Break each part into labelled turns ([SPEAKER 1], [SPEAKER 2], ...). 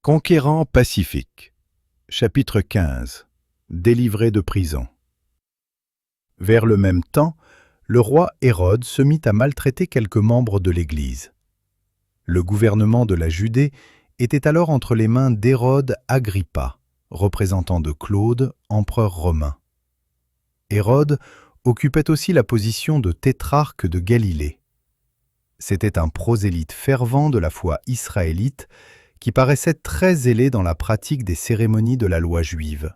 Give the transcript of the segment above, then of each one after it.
[SPEAKER 1] Conquérant pacifique. Chapitre 15. Délivré de prison. Vers le même temps, le roi Hérode se mit à maltraiter quelques membres de l'Église. Le gouvernement de la Judée était alors entre les mains d'Hérode Agrippa, représentant de Claude, empereur romain. Hérode occupait aussi la position de tétrarque de Galilée. C'était un prosélyte fervent de la foi israélite qui paraissait très zélé dans la pratique des cérémonies de la loi juive.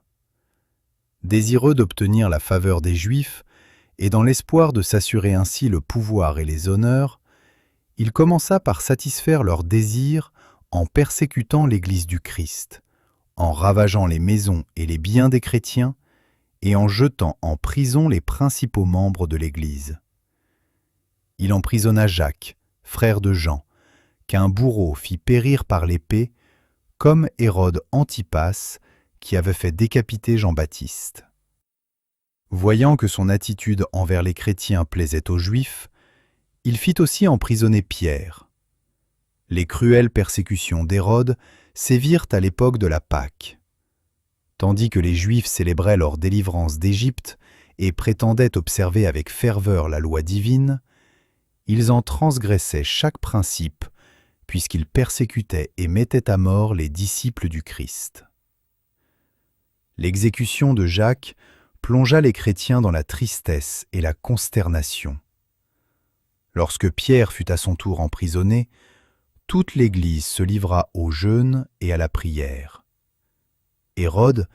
[SPEAKER 1] Désireux d'obtenir la faveur des Juifs, et dans l'espoir de s'assurer ainsi le pouvoir et les honneurs, il commença par satisfaire leurs désirs en persécutant l'Église du Christ, en ravageant les maisons et les biens des chrétiens, et en jetant en prison les principaux membres de l'Église. Il emprisonna Jacques, frère de Jean, qu'un bourreau fit périr par l'épée, comme Hérode Antipas, qui avait fait décapiter Jean-Baptiste. Voyant que son attitude envers les chrétiens plaisait aux Juifs, il fit aussi emprisonner Pierre. Les cruelles persécutions d'Hérode sévirent à l'époque de la Pâque. Tandis que les Juifs célébraient leur délivrance d'Égypte et prétendaient observer avec ferveur la loi divine, ils en transgressaient chaque principe, puisqu'ils persécutaient et mettaient à mort les disciples du Christ. L'exécution de Jacques plongea les chrétiens dans la tristesse et la consternation. Lorsque Pierre fut à son tour emprisonné, toute l'Église se livra au jeûne et à la prière. Hérode,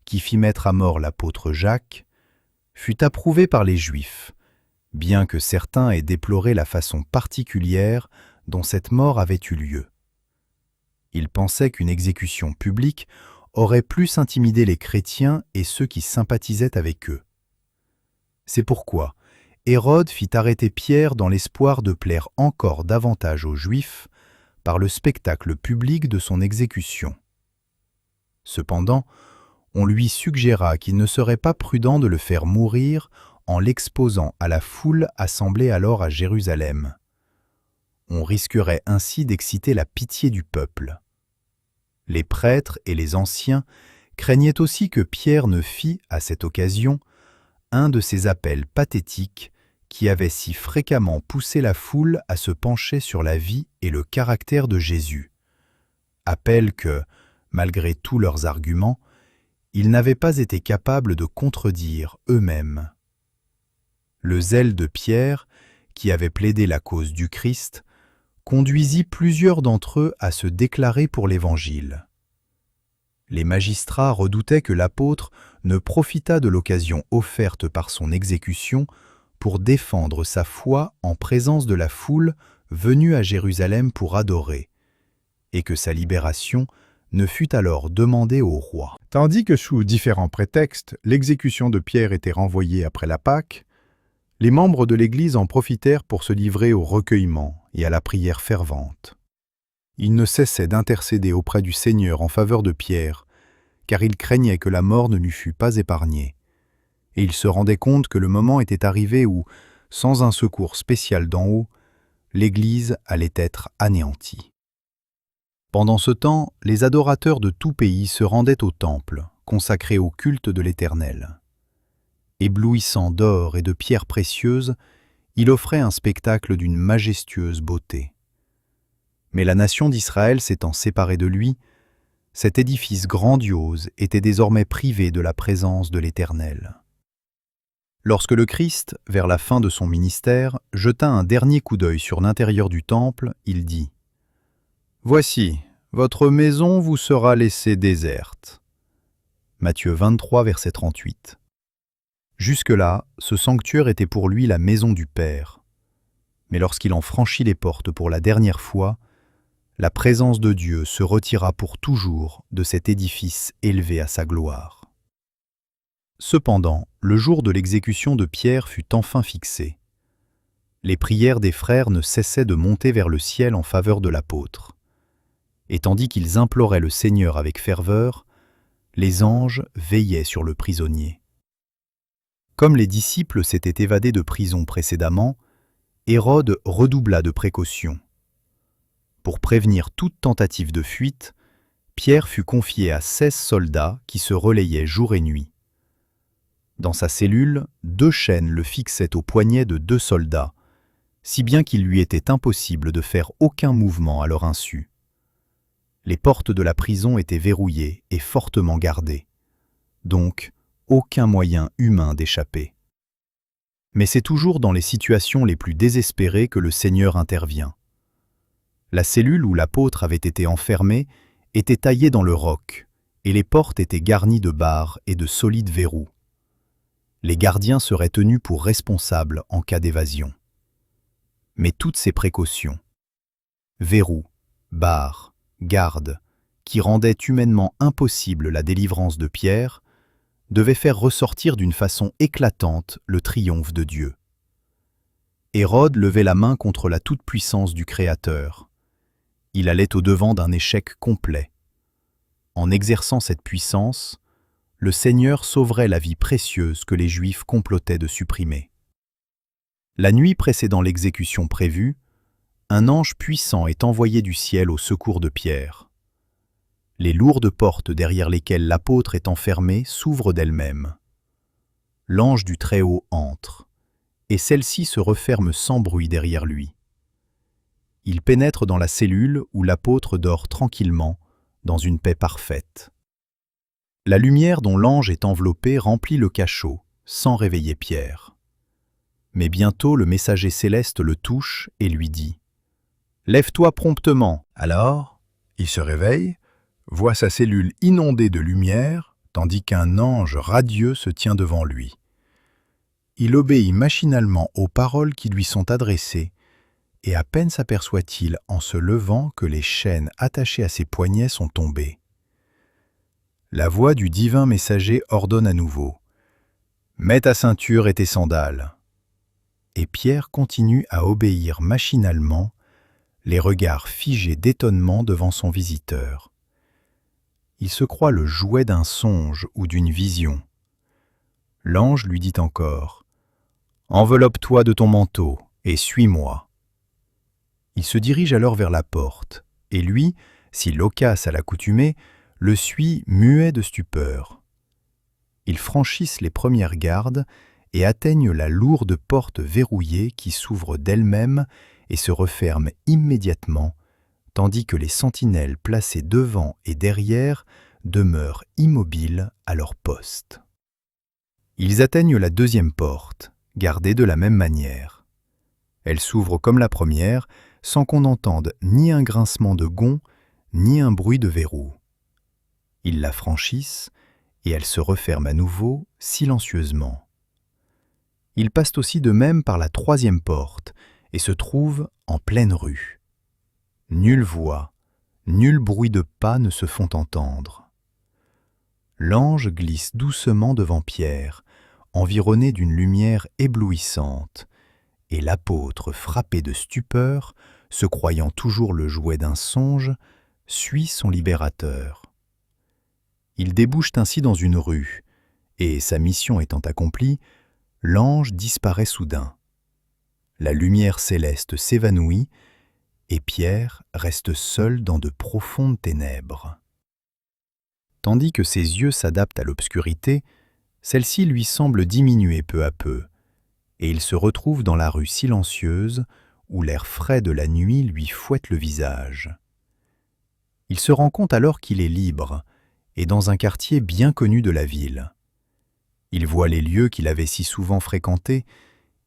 [SPEAKER 1] qui fit mettre à mort l'apôtre Jacques, fut approuvé par les Juifs, bien que certains aient déploré la façon particulière dont cette mort avait eu lieu. Ils pensaient qu'une exécution publique aurait plus intimidé les chrétiens et ceux qui sympathisaient avec eux. C'est pourquoi Hérode fit arrêter Pierre dans l'espoir de plaire encore davantage aux Juifs par le spectacle public de son exécution. Cependant, on lui suggéra qu'il ne serait pas prudent de le faire mourir en l'exposant à la foule assemblée alors à Jérusalem. On risquerait ainsi d'exciter la pitié du peuple. Les prêtres et les anciens craignaient aussi que Pierre ne fît, à cette occasion, un de ces appels pathétiques qui avaient si fréquemment poussé la foule à se pencher sur la vie et le caractère de Jésus. Appels que, malgré tous leurs arguments, ils n'avaient pas été capables de contredire eux-mêmes. Le zèle de Pierre, qui avait plaidé la cause du Christ, conduisit plusieurs d'entre eux à se déclarer pour l'Évangile. Les magistrats redoutaient que l'apôtre ne profitât de l'occasion offerte par son exécution pour défendre sa foi en présence de la foule venue à Jérusalem pour adorer, et que sa libération ne fût alors demandée au roi.
[SPEAKER 2] Tandis que sous différents prétextes, l'exécution de Pierre était renvoyée après la Pâque, les membres de l'Église en profitèrent pour se livrer au recueillement et à la prière fervente. Ils ne cessaient d'intercéder auprès du Seigneur en faveur de Pierre, car ils craignaient que la mort ne lui fût pas épargnée, et ils se rendaient compte que le moment était arrivé où, sans un secours spécial d'en haut, l'Église allait être anéantie. Pendant ce temps, les adorateurs de tout pays se rendaient au temple, consacré au culte de l'Éternel. Éblouissant d'or et de pierres précieuses, il offrait un spectacle d'une majestueuse beauté. Mais la nation d'Israël s'étant séparée de lui, cet édifice grandiose était désormais privé de la présence de l'Éternel. Lorsque le Christ, vers la fin de son ministère, jeta un dernier coup d'œil sur l'intérieur du temple, il dit : « Voici, votre maison vous sera laissée déserte. » Matthieu 23, verset 38. Jusque-là, ce sanctuaire était pour lui la maison du Père. Mais lorsqu'il en franchit les portes pour la dernière fois, la présence de Dieu se retira pour toujours de cet édifice élevé à sa gloire. Cependant, le jour de l'exécution de Pierre fut enfin fixé. Les prières des frères ne cessaient de monter vers le ciel en faveur de l'apôtre. Et tandis qu'ils imploraient le Seigneur avec ferveur, les anges veillaient sur le prisonnier. Comme les disciples s'étaient évadés de prison précédemment, Hérode redoubla de précautions. Pour prévenir toute tentative de fuite,
[SPEAKER 1] Pierre fut confié à 16 soldats qui se relayaient jour et nuit. Dans sa cellule, 2 chaînes le fixaient au poignet de 2 soldats, si bien qu'il lui était impossible de faire aucun mouvement à leur insu. Les portes de la prison étaient verrouillées et fortement gardées, donc aucun moyen humain d'échapper. Mais c'est toujours dans les situations les plus désespérées que le Seigneur intervient. La cellule où l'apôtre avait été enfermé était taillée dans le roc, et les portes étaient garnies de barres et de solides verrous. Les gardiens seraient tenus pour responsables en cas d'évasion. Mais toutes ces précautions, verrous, barres, gardes, qui rendaient humainement impossible la délivrance de Pierre, devaient faire ressortir d'une façon éclatante le triomphe de Dieu. Hérode levait la main contre la toute-puissance du Créateur. Il allait au-devant d'un échec complet. En exerçant cette puissance, le Seigneur sauverait la vie précieuse que les Juifs complotaient de supprimer. La nuit précédant l'exécution prévue, un ange puissant est envoyé du ciel au secours de Pierre. Les lourdes portes derrière lesquelles l'apôtre est enfermé s'ouvrent d'elles-mêmes. L'ange du Très-Haut entre, et celle-ci se referme sans bruit derrière lui. Il pénètre dans la cellule où l'apôtre dort tranquillement, dans une paix parfaite. La lumière dont l'ange est enveloppé remplit le cachot, sans réveiller Pierre. Mais bientôt le messager céleste le touche et lui dit « Lève-toi promptement !»
[SPEAKER 2] Alors, il se réveille, voit sa cellule inondée de lumière, tandis qu'un ange radieux se tient devant lui. Il obéit machinalement aux paroles qui lui sont adressées, et à peine s'aperçoit-il en se levant que les chaînes attachées à ses poignets sont tombées. La voix du divin messager ordonne à nouveau « Mets ta ceinture et tes sandales !» Et Pierre continue à obéir machinalement, les regards figés d'étonnement devant son visiteur. Il se croit le jouet d'un songe ou d'une vision. L'ange lui dit encore « Enveloppe-toi de ton manteau et suis-moi !» Il se dirige alors vers la porte, et lui, si loquace à l'accoutumée, le suit muet de stupeur. Ils franchissent les premières gardes et atteignent la lourde porte verrouillée qui s'ouvre d'elle-même et se referme immédiatement, tandis que les sentinelles placées devant et derrière demeurent immobiles à leur poste. Ils atteignent la deuxième porte, gardée de la même manière. Elle s'ouvre comme la première, sans qu'on entende ni un grincement de gonds, ni un bruit de verrou. Ils la franchissent, et elle se referme à nouveau silencieusement. Ils passent aussi de même par la troisième porte, et se trouvent en pleine rue. Nulle voix, nul bruit de pas ne se font entendre. L'ange glisse doucement devant Pierre, environné d'une lumière éblouissante, et l'apôtre, frappé de stupeur, se croyant toujours le jouet d'un songe, suit son libérateur. Ils débouchent ainsi dans une rue, et sa mission étant accomplie, l'ange disparaît soudain. La lumière céleste s'évanouit, et Pierre reste seul dans de profondes ténèbres. Tandis que ses yeux s'adaptent à l'obscurité, celle-ci lui semble diminuer peu à peu, et il se retrouve dans la rue silencieuse où l'air frais de la nuit lui fouette le visage. Il se rend compte alors qu'il est libre, et dans un quartier bien connu de la ville. Il voit les lieux qu'il avait si souvent fréquentés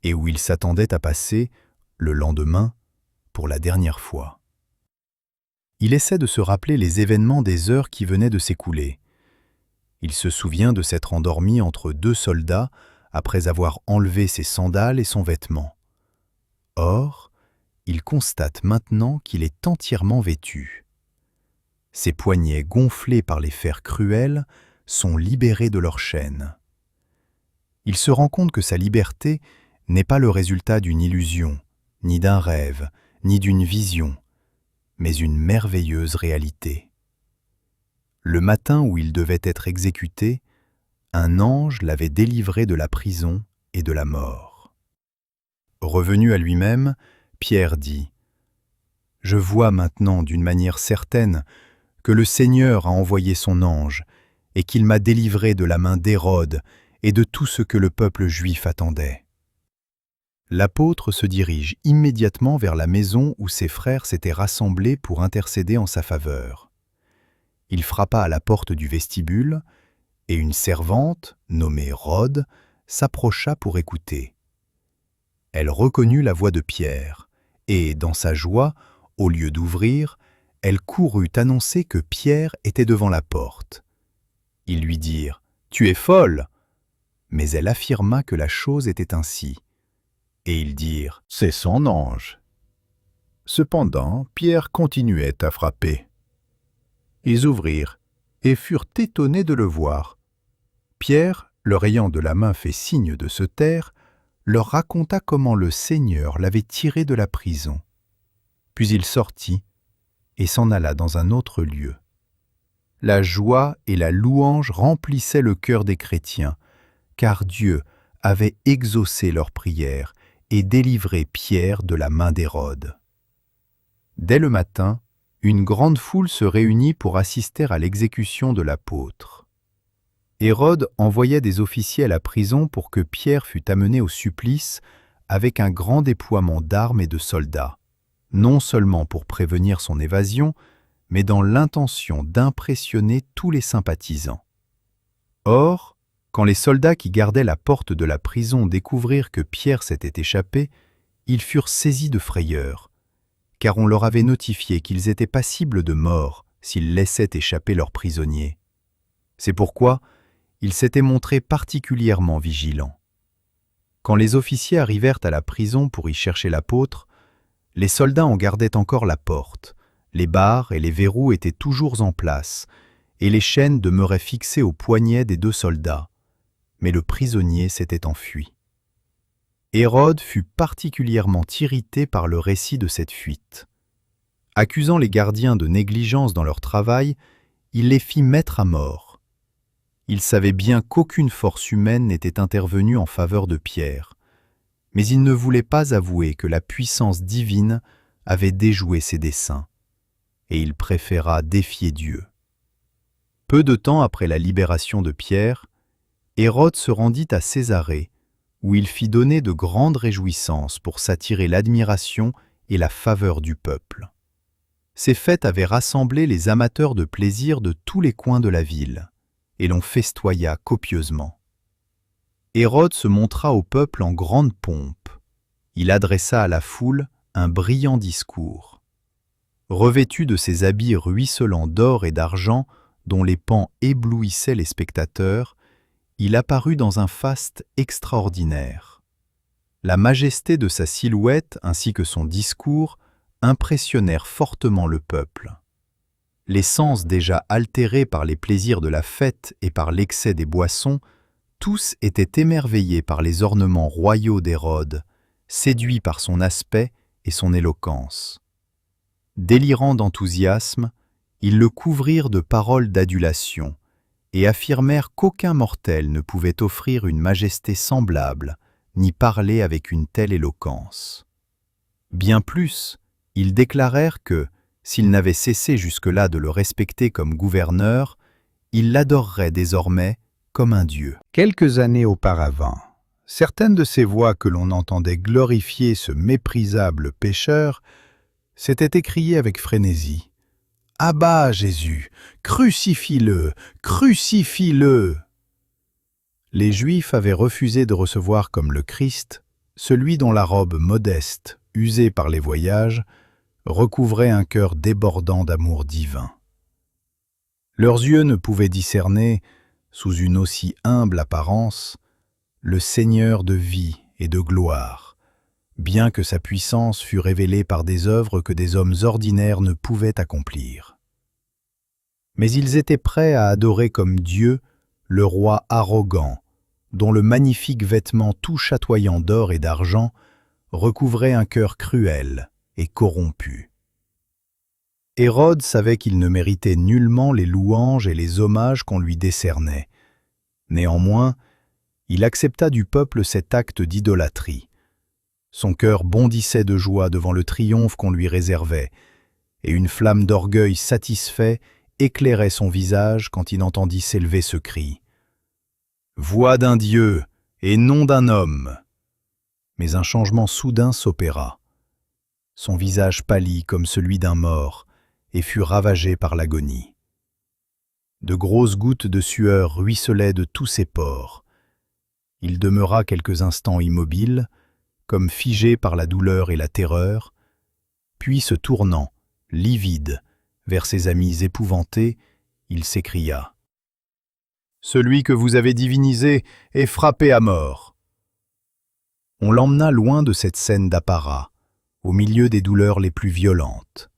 [SPEAKER 2] et où il s'attendait à passer, le lendemain, pour la dernière fois. Il essaie de se rappeler les événements des heures qui venaient de s'écouler. Il se souvient de s'être endormi entre 2 soldats après avoir enlevé ses sandales et son vêtement. Or, il constate maintenant qu'il est entièrement vêtu. Ses poignets gonflés par les fers cruels sont libérés de leurs chaînes. Il se rend compte que sa liberté n'est pas le résultat d'une illusion, ni d'un rêve, ni d'une vision, mais une merveilleuse réalité. Le matin où il devait être exécuté, un ange l'avait délivré de la prison et de la mort. Revenu à lui-même, Pierre dit « Je vois maintenant d'une manière certaine
[SPEAKER 1] que le Seigneur a envoyé son ange et qu'il m'a délivré de la main d'Hérode et de tout ce que le peuple juif attendait. » L'apôtre se dirige immédiatement vers la maison où ses frères s'étaient rassemblés pour intercéder en sa faveur. Il frappa à la porte du vestibule, et une servante, nommée Rhode, s'approcha pour écouter. Elle reconnut la voix de Pierre, et, dans sa joie, au lieu d'ouvrir, elle courut annoncer que Pierre était devant la porte. Ils lui dirent « Tu es folle !» Mais elle affirma que la chose était ainsi. Et ils dirent « C'est son ange. »
[SPEAKER 2] Cependant, Pierre continuait à frapper. Ils ouvrirent et furent étonnés de le voir. Pierre, leur ayant de la main fait signe de se taire, leur raconta comment le Seigneur l'avait tiré de la prison. Puis il sortit et s'en alla dans un autre lieu. La joie et la louange remplissaient le cœur des chrétiens, car Dieu avait exaucé leurs prières et délivré Pierre de la main d'Hérode. Dès le matin, une grande foule se réunit pour assister à l'exécution de l'apôtre. Hérode envoyait des officiers à la prison pour que Pierre fût amené au supplice avec un grand déploiement d'armes et de soldats, non seulement pour prévenir son évasion, mais dans l'intention d'impressionner tous les sympathisants. Or, quand les soldats qui gardaient la porte de la prison découvrirent que Pierre s'était échappé, ils furent saisis de frayeur, car on leur avait notifié qu'ils étaient passibles de mort s'ils laissaient échapper leurs prisonniers. C'est pourquoi ils s'étaient montrés particulièrement vigilants. Quand les officiers arrivèrent à la prison pour y chercher l'apôtre, les soldats en gardaient encore la porte, les barres et les verrous étaient toujours en place, et les chaînes demeuraient fixées aux poignets des deux soldats, mais le prisonnier s'était enfui. Hérode fut particulièrement irrité par le récit de cette fuite. Accusant les gardiens de négligence dans leur travail, il les fit mettre à mort. Il savait bien qu'aucune force humaine n'était intervenue en faveur de Pierre, mais il ne voulait pas avouer que la puissance divine avait déjoué ses desseins, et il préféra défier Dieu. Peu de temps après la libération de Pierre, Hérode se rendit à Césarée, où il fit donner de grandes réjouissances pour s'attirer l'admiration et la faveur du peuple. Ces fêtes avaient rassemblé les amateurs de plaisir de tous les coins de la ville, et l'on festoya copieusement. Hérode se montra au peuple en grande pompe. Il adressa à la foule un brillant discours. Revêtu de ses habits ruisselants d'or et d'argent, dont les pans éblouissaient les spectateurs, il apparut dans un faste extraordinaire. La majesté de sa silhouette ainsi que son discours impressionnèrent fortement le peuple. Les sens déjà altérés par les plaisirs de la fête et par l'excès des boissons, tous étaient émerveillés par les ornements royaux d'Hérode, séduits par son aspect et son éloquence. Délirant d'enthousiasme, ils le couvrirent de paroles d'adulation et affirmèrent qu'aucun mortel ne pouvait offrir une majesté semblable, ni parler avec une telle éloquence. Bien plus, ils déclarèrent que, s'il n'avait cessé jusque-là de le respecter comme gouverneur, il l'adorerait désormais comme un dieu. Quelques années auparavant, certaines de ces voix que l'on entendait glorifier ce méprisable pécheur s'étaient écriées avec frénésie. « Abat Jésus, crucifie-le, crucifie-le » Les Juifs avaient refusé de recevoir comme le Christ celui dont la robe modeste, usée par les voyages, recouvrait un cœur débordant d'amour divin. Leurs yeux ne pouvaient discerner, sous une aussi humble apparence, le Seigneur de vie et de gloire, bien que sa puissance fût révélée par des œuvres que des hommes ordinaires ne pouvaient accomplir. Mais ils étaient prêts à adorer comme Dieu le roi arrogant, dont le magnifique vêtement tout chatoyant d'or et d'argent recouvrait un cœur cruel et corrompu. Hérode savait qu'il ne méritait nullement les louanges et les hommages qu'on lui décernait. Néanmoins, il accepta du peuple cet acte d'idolâtrie. Son cœur bondissait de joie devant le triomphe qu'on lui réservait, et une flamme d'orgueil satisfait
[SPEAKER 1] éclairait son visage quand il entendit s'élever ce cri. « Voix d'un Dieu et non d'un homme !» Mais un changement soudain s'opéra. Son visage pâlit comme celui d'un mort et fut ravagé par l'agonie. De grosses gouttes de sueur ruisselaient de tous ses pores. Il demeura quelques instants immobile, comme figé par la douleur et la terreur, puis se tournant, livide, vers ses amis épouvantés, il s'écria « Celui que vous avez divinisé est frappé à mort !» On l'emmena loin de cette scène d'apparat, au milieu des douleurs les plus violentes.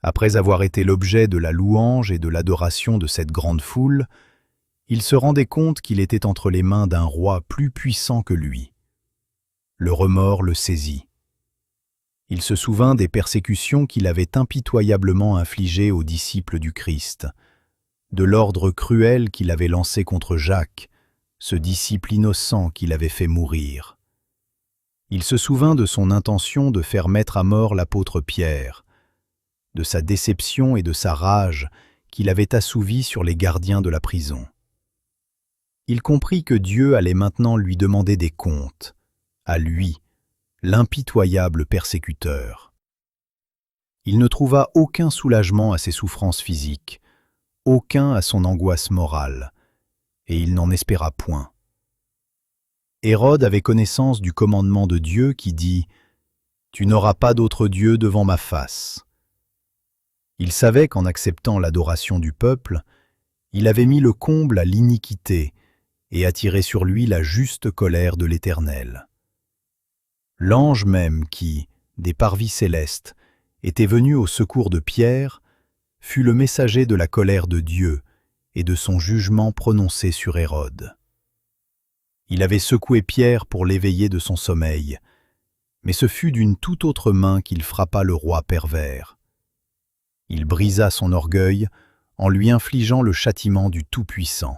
[SPEAKER 1] Après avoir été l'objet de la louange et de l'adoration de cette grande foule, il se rendait compte qu'il était entre les mains d'un roi plus puissant que lui. Le remords le saisit. Il se souvint des persécutions qu'il avait impitoyablement infligées aux disciples du Christ, de l'ordre cruel qu'il avait lancé contre Jacques, ce disciple innocent qu'il avait fait mourir. Il se souvint de son intention de faire mettre à mort l'apôtre Pierre, de sa déception et de sa rage qu'il avait assouvies sur les gardiens de la prison. Il comprit que Dieu allait maintenant lui demander des comptes, à lui, l'impitoyable persécuteur. Il ne trouva aucun soulagement à ses souffrances physiques, aucun à son angoisse morale, et il n'en espéra point. Hérode avait connaissance du commandement de Dieu qui dit « Tu n'auras pas d'autre Dieu devant ma face ». Il savait qu'en acceptant l'adoration du peuple, il avait mis le comble à l'iniquité et attiré sur lui la juste colère de l'Éternel. L'ange même qui, des parvis célestes, était venu au secours de Pierre, fut le messager de la colère de Dieu et de son jugement prononcé sur Hérode. Il avait secoué Pierre pour l'éveiller de son sommeil, mais ce fut d'une toute autre main qu'il frappa le roi pervers. Il brisa son orgueil en lui infligeant le châtiment du Tout-Puissant.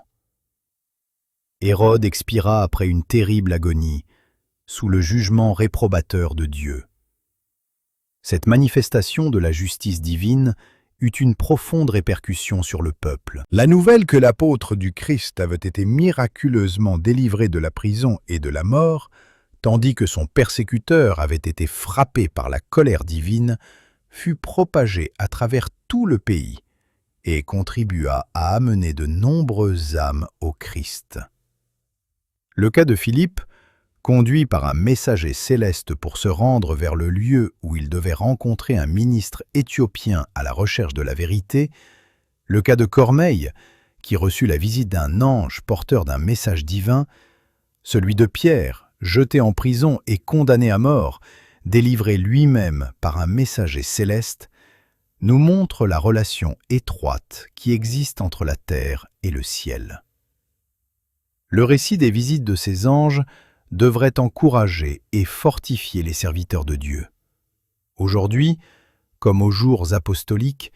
[SPEAKER 1] Hérode expira après une terrible agonie, sous le jugement réprobateur de Dieu. Cette manifestation de la justice divine eut une profonde répercussion sur le peuple.
[SPEAKER 2] La nouvelle que l'apôtre du Christ avait été miraculeusement délivré de la prison et de la mort, tandis que son persécuteur avait été frappé par la colère divine, fut propagée à travers tout le pays et contribua à amener de nombreuses âmes au Christ. Le cas de Philippe, conduit par un messager céleste pour se rendre vers le lieu où il devait rencontrer un ministre éthiopien à la recherche de la vérité, le cas de Corneille, qui reçut la visite d'un ange porteur d'un message divin, celui de Pierre, jeté en prison et condamné à mort, délivré lui-même par un messager céleste, nous montrent la relation étroite qui existe entre la terre et le ciel. Le récit des visites de ces anges devrait encourager et fortifier les serviteurs de Dieu. Aujourd'hui, comme aux jours apostoliques,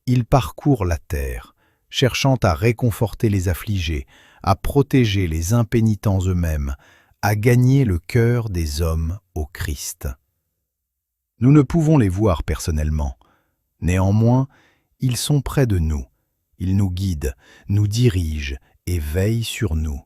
[SPEAKER 2] ils parcourent la terre, cherchant à réconforter les affligés, à protéger les impénitents eux-mêmes, à gagner le cœur des hommes au Christ. Nous ne pouvons les voir personnellement. Néanmoins, ils sont près de nous. Ils nous guident, nous dirigent et veillent sur nous.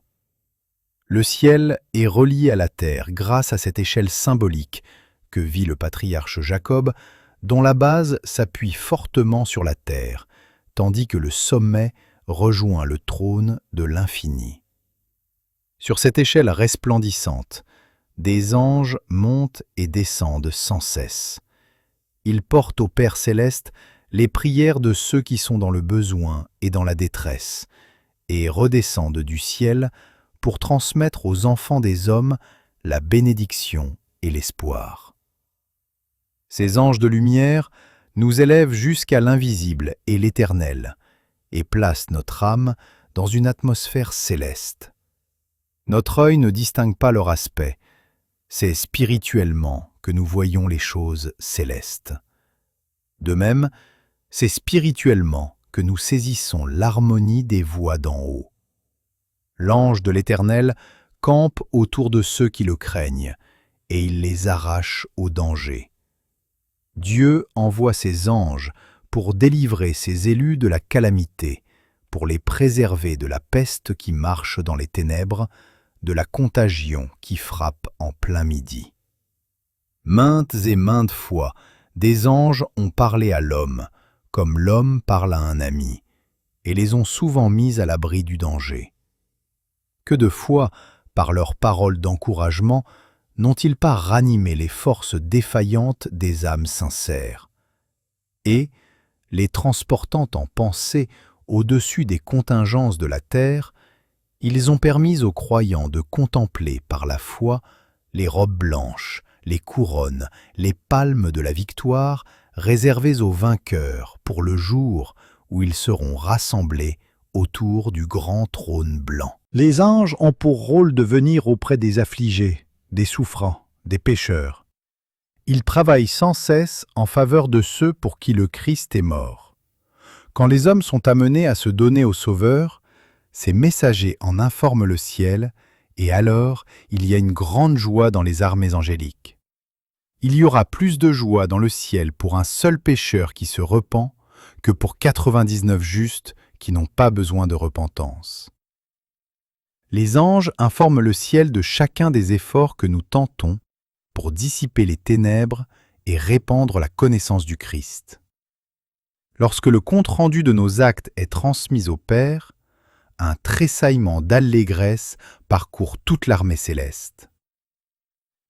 [SPEAKER 2] Le ciel est relié à la terre grâce à cette échelle symbolique que vit le patriarche Jacob, dont la base s'appuie fortement sur la terre, tandis que le sommet rejoint le trône de l'infini. Sur cette échelle resplendissante, des anges montent et descendent sans cesse. Ils portent au Père céleste les prières de ceux qui sont dans le besoin et dans la détresse, et redescendent du ciel pour transmettre aux enfants des hommes la bénédiction et l'espoir. Ces anges de lumière nous élèvent jusqu'à l'invisible et l'éternel, et placent notre âme dans une atmosphère céleste. Notre œil ne distingue pas leur aspect, c'est spirituellement que nous voyons les choses célestes. De même, c'est spirituellement que nous saisissons l'harmonie des voix d'en haut. L'ange de l'Éternel campe autour de ceux qui le craignent, et il les arrache au danger. Dieu envoie ses anges
[SPEAKER 1] pour délivrer ses élus de la calamité, pour les préserver de la peste qui marche dans les ténèbres, de la contagion qui frappe en plein midi. Maintes et maintes fois, des anges ont parlé à l'homme, comme l'homme parle à un ami, et les ont souvent mis à l'abri du danger. Que de fois, par leurs paroles d'encouragement, n'ont-ils pas ranimé les forces défaillantes des âmes sincères, et, les transportant en pensée au-dessus des contingences de la terre, ils ont permis aux croyants de contempler par la foi les robes blanches, les couronnes, les palmes de la victoire réservées aux vainqueurs pour le jour où ils seront rassemblés autour du grand trône blanc.
[SPEAKER 2] Les anges ont pour rôle de venir auprès des affligés, des souffrants, des pécheurs. Ils travaillent sans cesse en faveur de ceux pour qui le Christ est mort. Quand les hommes sont amenés à se donner au Sauveur, ces messagers en informent le ciel, et alors il y a une grande joie dans les armées angéliques. Il y aura plus de joie dans le ciel pour un seul pécheur qui se repent que pour 99 justes qui n'ont pas besoin de repentance. Les anges informent le ciel de chacun des efforts que nous tentons pour dissiper les ténèbres et répandre la connaissance du Christ. Lorsque le compte-rendu de nos actes est transmis au Père, un tressaillement d'allégresse parcourt toute l'armée céleste.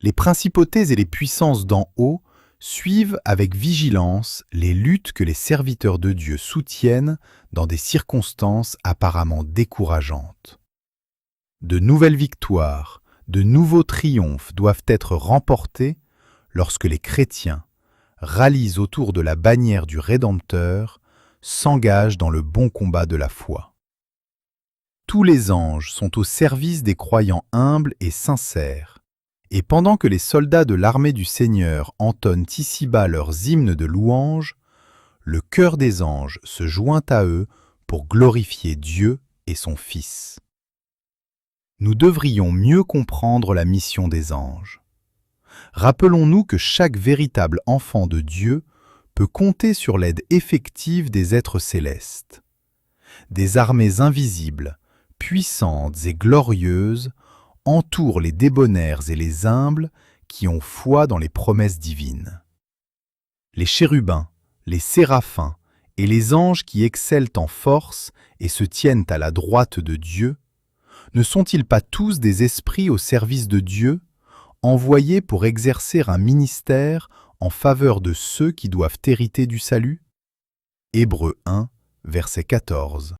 [SPEAKER 2] Les principautés et les puissances d'en haut suivent avec vigilance les luttes que les serviteurs de Dieu soutiennent dans des circonstances apparemment décourageantes. De nouvelles victoires, de nouveaux triomphes doivent être remportés lorsque les chrétiens, rallient autour de la bannière du Rédempteur, s'engagent dans le bon combat de la foi. Tous les anges sont au service des croyants humbles et sincères, et pendant que les soldats de l'armée du Seigneur entonnent ici-bas leurs hymnes de louange, le chœur des anges se joint à eux pour glorifier Dieu et son Fils. Nous devrions mieux comprendre la mission des anges. Rappelons-nous que chaque véritable enfant de Dieu peut compter sur l'aide effective des êtres célestes. Des armées invisibles, puissantes et glorieuses, entourent les débonnaires et les humbles qui ont foi dans les promesses divines. Les chérubins, les séraphins et les anges qui excellent en force et se tiennent à la droite de Dieu, ne sont-ils pas tous des esprits au service de Dieu, envoyés pour exercer un ministère en faveur de ceux qui doivent hériter du salut ? Hébreux 1, verset 14.